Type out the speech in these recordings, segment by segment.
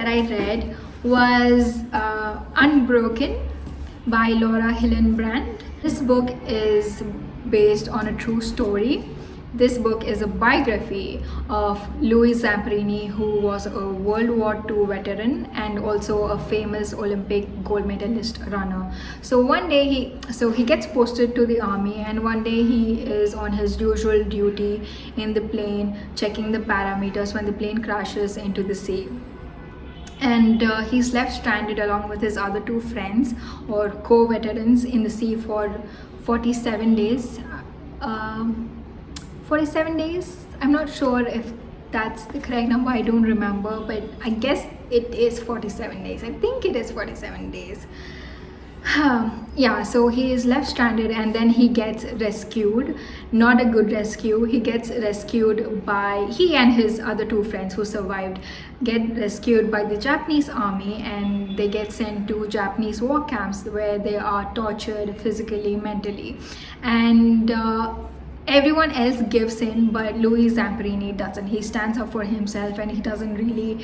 that I read was Unbroken by Laura Hillenbrand. This book is based on a true story. This book is a biography of Louis Zamperini, who was a World War II veteran and also a famous Olympic gold medalist runner. So one day he gets posted to the army, and one day he is on his usual duty in the plane, checking the parameters when the plane crashes into the sea. And he's left stranded along with his other two friends or co-veterans in the sea for 47 days. 47 days, I'm not sure if that's the correct number, I don't remember, but I guess it is 47 days. I think it is 47 days. Yeah, so he is left stranded and then he gets rescued. Not a good rescue. He gets rescued by, he and his other two friends who survived get rescued by the Japanese army, and they get sent to Japanese war camps where they are tortured physically, mentally, and everyone else gives in, but Louis Zamperini doesn't. He stands up for himself and he doesn't really,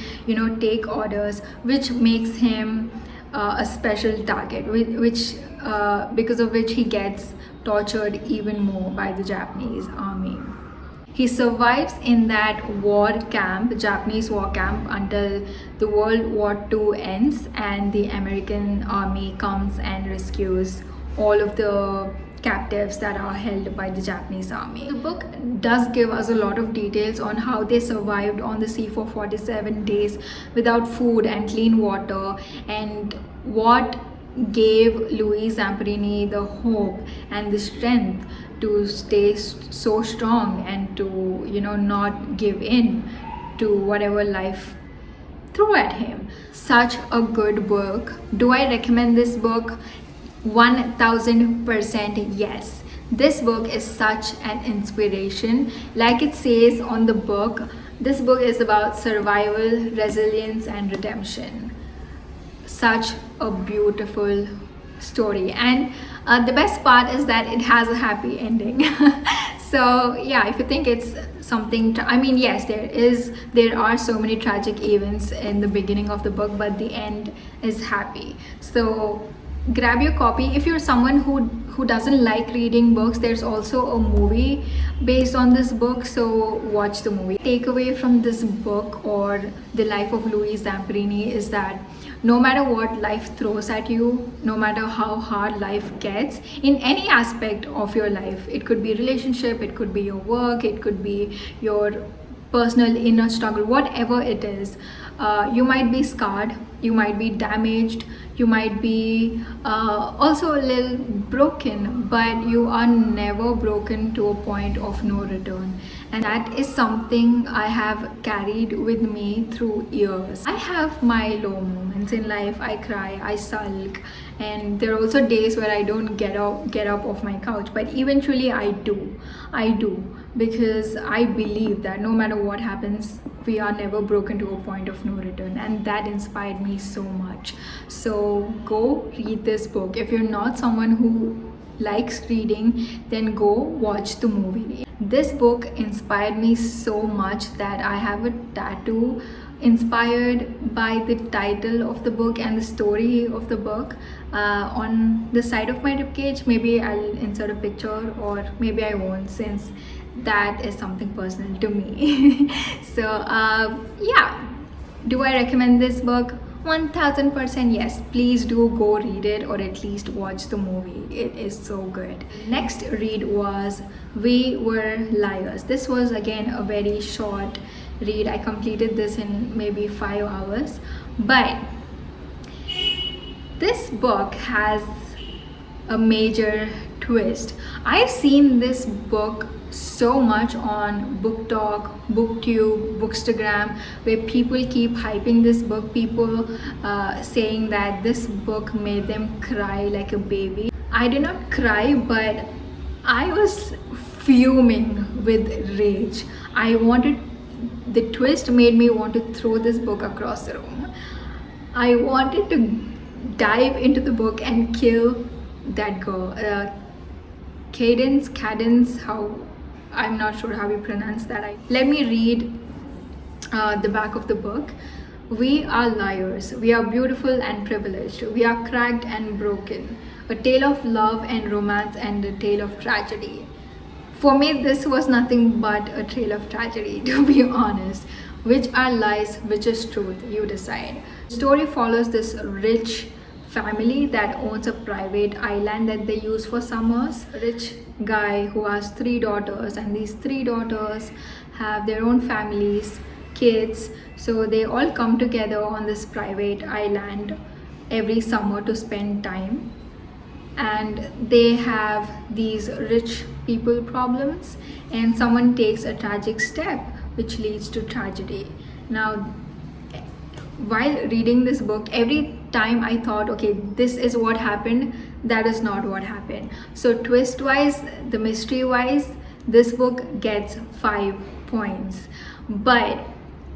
take orders, which makes him a special target, which because of which he gets tortured even more by the Japanese army. He survives in that war camp, Japanese war camp, until the World War II ends and the American army comes and rescues all of the captives that are held by the Japanese army. The book does give us a lot of details on how they survived on the sea for 47 days without food and clean water, and what gave Louis Zamperini the hope and the strength to stay so strong and to not give in to whatever life threw at him. Such a good book. Do I recommend this book? 1000% yes. This book is such an inspiration. Like it says on the book, this book is about survival, resilience, and redemption. Such a beautiful story, and the best part is that it has a happy ending. So yeah, if you think it's something yes, there are so many tragic events in the beginning of the book, but the end is happy. So grab your copy. If you're someone who doesn't like reading books, there's also a movie based on this book, so watch the movie. Takeaway from this book or the life of Louis Zamperini is that no matter what life throws at you, no matter how hard life gets in any aspect of your life, it could be relationship, it could be your work, it could be your personal inner struggle, whatever it is, you might be scarred, you might be damaged, you might be also a little broken, but you are never broken to a point of no return. And that is something I have carried with me through years. I have my low moments in life. I cry, I sulk, and there are also days where I don't get up off my couch, but eventually I do, because I believe that no matter what happens, we are never broken to a point of no return, and that inspired me so much. So go read this book. If you're not someone who likes reading, then go watch the movie. This book inspired me so much that I have a tattoo inspired by the title of the book and the story of the book on the side of my ribcage. Maybe I'll insert a picture, or maybe I won't, since that is something personal to me. So yeah, do I recommend this book? 1000% yes. Please do go read it, or at least watch the movie. It is so good. Next read was We Were Liars. This was again a very short read. I completed this in maybe 5 hours, but this book has a major twist. I've seen this book so much on Book Talk, BookTube, Bookstagram, where people keep hyping this book, people saying that this book made them cry like a baby. I did not cry, but I was fuming with rage. The twist made me want to throw this book across the room. I wanted to dive into the book and kill that girl. Cadence, I'm not sure how you pronounce that. Let me read the back of the book. We are liars. We are beautiful and privileged. We are cracked and broken. A tale of love and romance and a tale of tragedy. For me, this was nothing but a tale of tragedy, to be honest. Which are lies, which is truth, you decide. The story follows this rich family that owns a private island that they use for summers. A rich guy who has 3 daughters, and these 3 daughters have their own families, kids, so they all come together on this private island every summer to spend time. And they have these rich people problems, and someone takes a tragic step which leads to tragedy. Now, while reading this book, every time I thought, okay, this is what happened, that is not what happened. So twist wise, the mystery wise, this book gets 5 points. But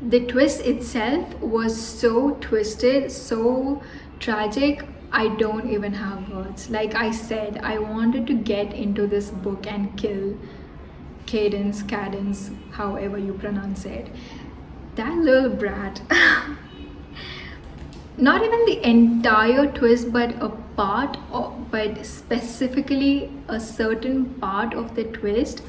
the twist itself was so twisted, so tragic, I don't even have words. Like I said, I wanted to get into this book and kill Cadence, however you pronounce it. That little brat. Not even the entire twist, but a part of, but specifically a certain part of the twist.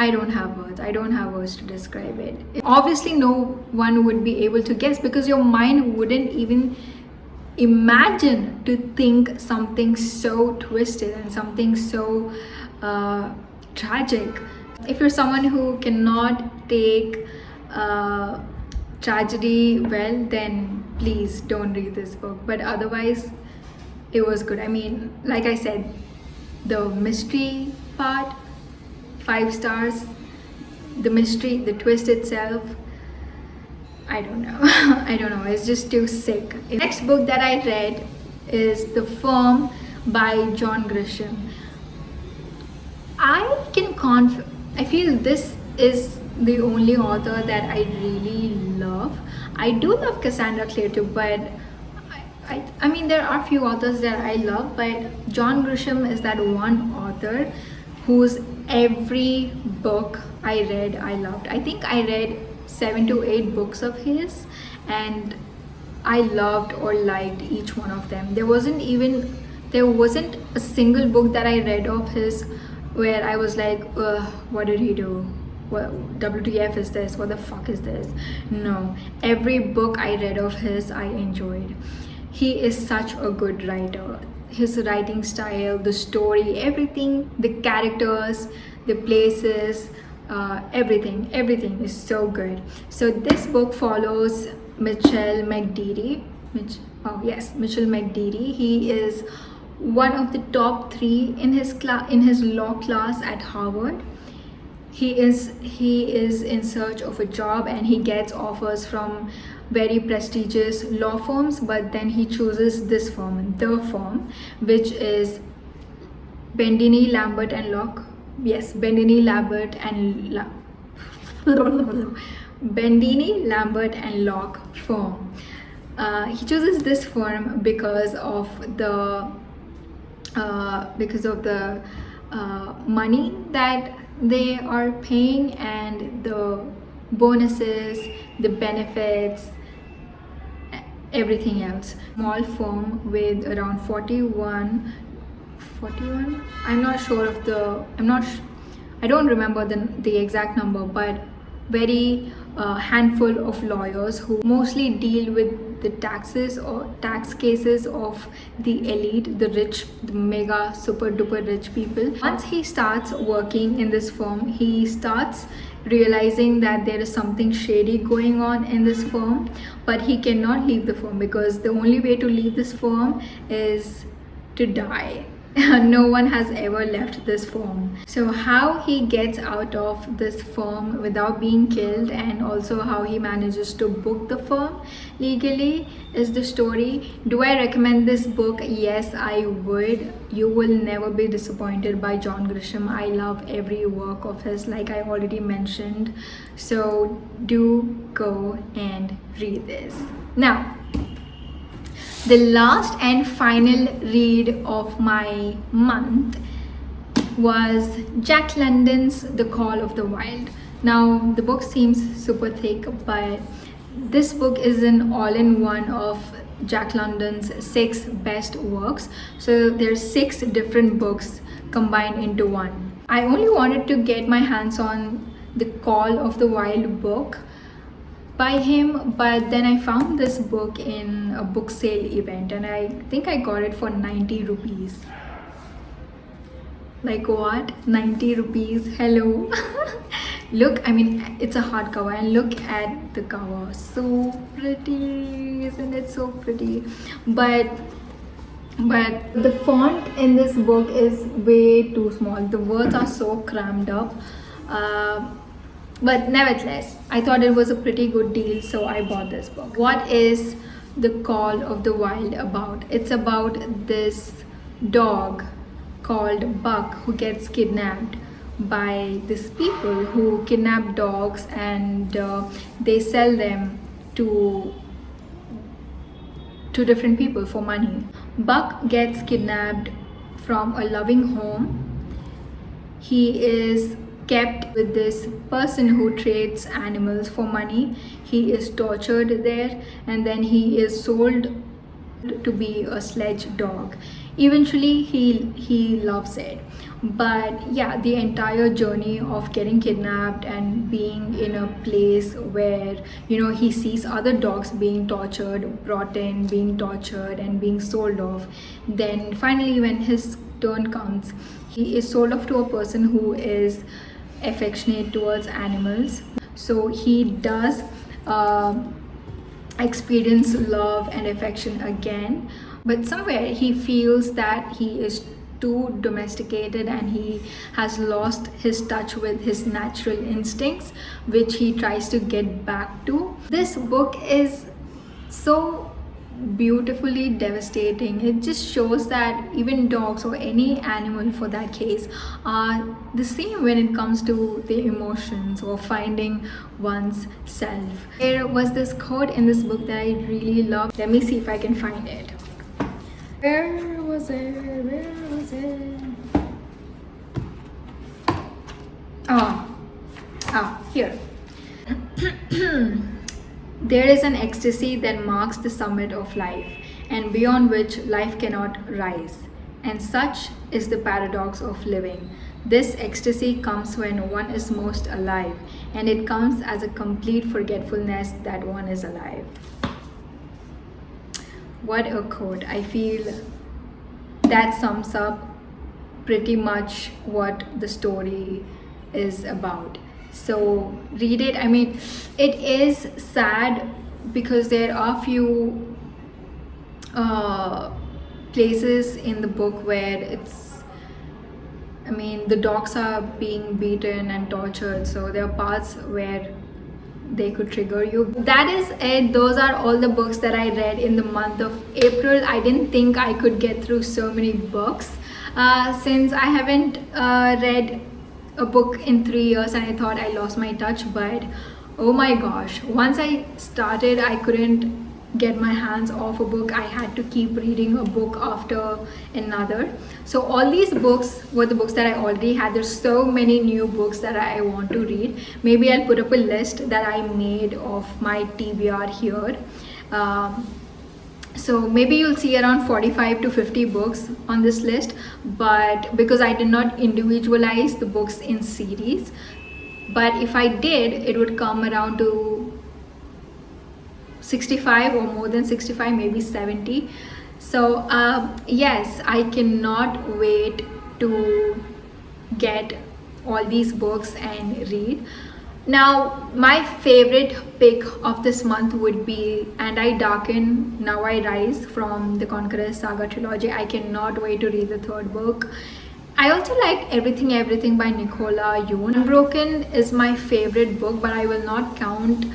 I don't have words. I don't have words to describe it. Obviously, no one would be able to guess because your mind wouldn't even imagine to think something so twisted and something so tragic. If you're someone who cannot take tragedy well, then please don't read this book. But otherwise, it was good. I mean, like I said, the mystery part, 5 stars. The mystery, the twist itself, I don't know. I don't know. It's just too sick. The next book that I read is The Firm by John Grisham. I feel this is the only author that I really love. I do love Cassandra Clare too, but I mean, there are a few authors that I love, but John Grisham is that one author whose every book I read, I loved. I think I read 7 to 8 books of his, and I loved or liked each one of them. There wasn't a single book that I read of his where I was like, what did he do? What WTF is this? What the fuck is this? No, every book I read of his I enjoyed. He is such a good writer. His writing style, the story, everything, the characters, the places, everything is so good. So this book follows Mitchell McDeary. Mitchell McDeary. He is one of the top 3 in his law class at Harvard. He is in search of a job, and he gets offers from very prestigious law firms, but then he chooses this firm, the firm, which is Bendini, Lambert and Locke. Yes, Bendini, Lambert and Locke firm. He chooses this firm because of the money that they are paying and the bonuses, the benefits, everything else. Small firm with around 41. I don't remember the exact number, but very handful of lawyers who mostly deal with the taxes or tax cases of the elite, the rich, the mega super duper rich people. Once he starts working in this firm, he starts realizing that there is something shady going on in this firm, but he cannot leave the firm because the only way to leave this firm is to die. No one has ever left this firm. So how he gets out of this firm without being killed, and also how he manages to book the firm legally, is the story. Do I recommend this book? Yes, I would. You will never be disappointed by John Grisham. I love every work of his, like I already mentioned. So do go and read this. Now, the last and final read of my month was Jack London's The Call of the Wild. Now, the book seems super thick, but this book is an all-in-one of Jack London's 6 best works. So there's 6 different books combined into one. I only wanted to get my hands on The Call of the Wild book by him, but then I found this book in a book sale event and I think I got it for 90 rupees. Like what? 90 rupees? Hello. Look, I mean, it's a hardcover and look at the cover. So pretty, isn't it so pretty? But the font in this book is way too small. The words are so crammed up. But nevertheless, I thought it was a pretty good deal, so I bought this book. What is The Call of the Wild about? It's about this dog called Buck who gets kidnapped by these people who kidnap dogs and they sell them to different people for money. Buck gets kidnapped from a loving home. He is kept with this person who trades animals for money. He is tortured there and then he is sold to be a sledge dog. Eventually he loves it, but yeah, the entire journey of getting kidnapped and being in a place where, you know, he sees other dogs being tortured, brought in, being tortured and being sold off. Then finally when his turn comes, he is sold off to a person who is affectionate towards animals. So he does experience love and affection again, but somewhere he feels that he is too domesticated and he has lost his touch with his natural instincts, which he tries to get back to. This book is so beautifully devastating. It just shows that even dogs or any animal for that case are the same when it comes to their emotions or finding one's self. There was this quote in this book that I really loved. Let me see if I can find it. Where was it? Here. There is an ecstasy that marks the summit of life, and beyond which life cannot rise. And such is the paradox of living. This ecstasy comes when one is most alive, and it comes as a complete forgetfulness that one is alive. What a quote. I feel that sums up pretty much what the story is about. So read it. I mean, it is sad because there are few places in the book where it's, I mean, the dogs are being beaten and tortured, so there are parts where they could trigger you. That is it. Those are all the books that I read in the month of April. I didn't think I could get through so many books since I haven't read a book in 3 years, and I thought I lost my touch, but oh my gosh, once I started, I couldn't get my hands off a book. I had to keep reading a book after another. So all these books were the books that I already had. There's so many new books that I want to read. Maybe I'll put up a list that I made of my TBR here. So maybe you'll see around 45 to 50 books on this list, but because I did not individualize the books in series, but if I did, it would come around to 65 or more than 65, maybe 70. So yes, I cannot wait to get all these books and read. Now, my favorite pick of this month would be And I Darken, Now I Rise from the Conqueror's Saga trilogy. I cannot wait to read the third book. I also like Everything by Nicola Yoon. Unbroken is my favorite book, but I will not count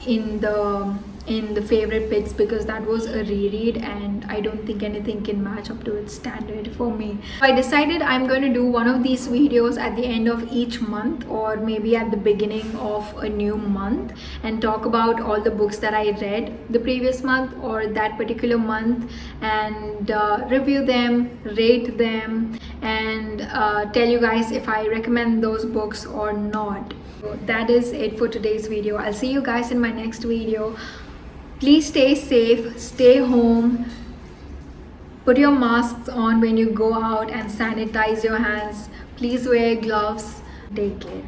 in the in the favorite picks because that was a reread and I don't think anything can match up to its standard for me. I decided I'm going to do one of these videos at the end of each month or maybe at the beginning of a new month and talk about all the books that I read the previous month or that particular month and review them, rate them, and tell you guys if I recommend those books or not. So that is it for today's video. I'll see you guys in my next video. Please stay safe, stay home, put your masks on when you go out and sanitize your hands. Please wear gloves. Take care.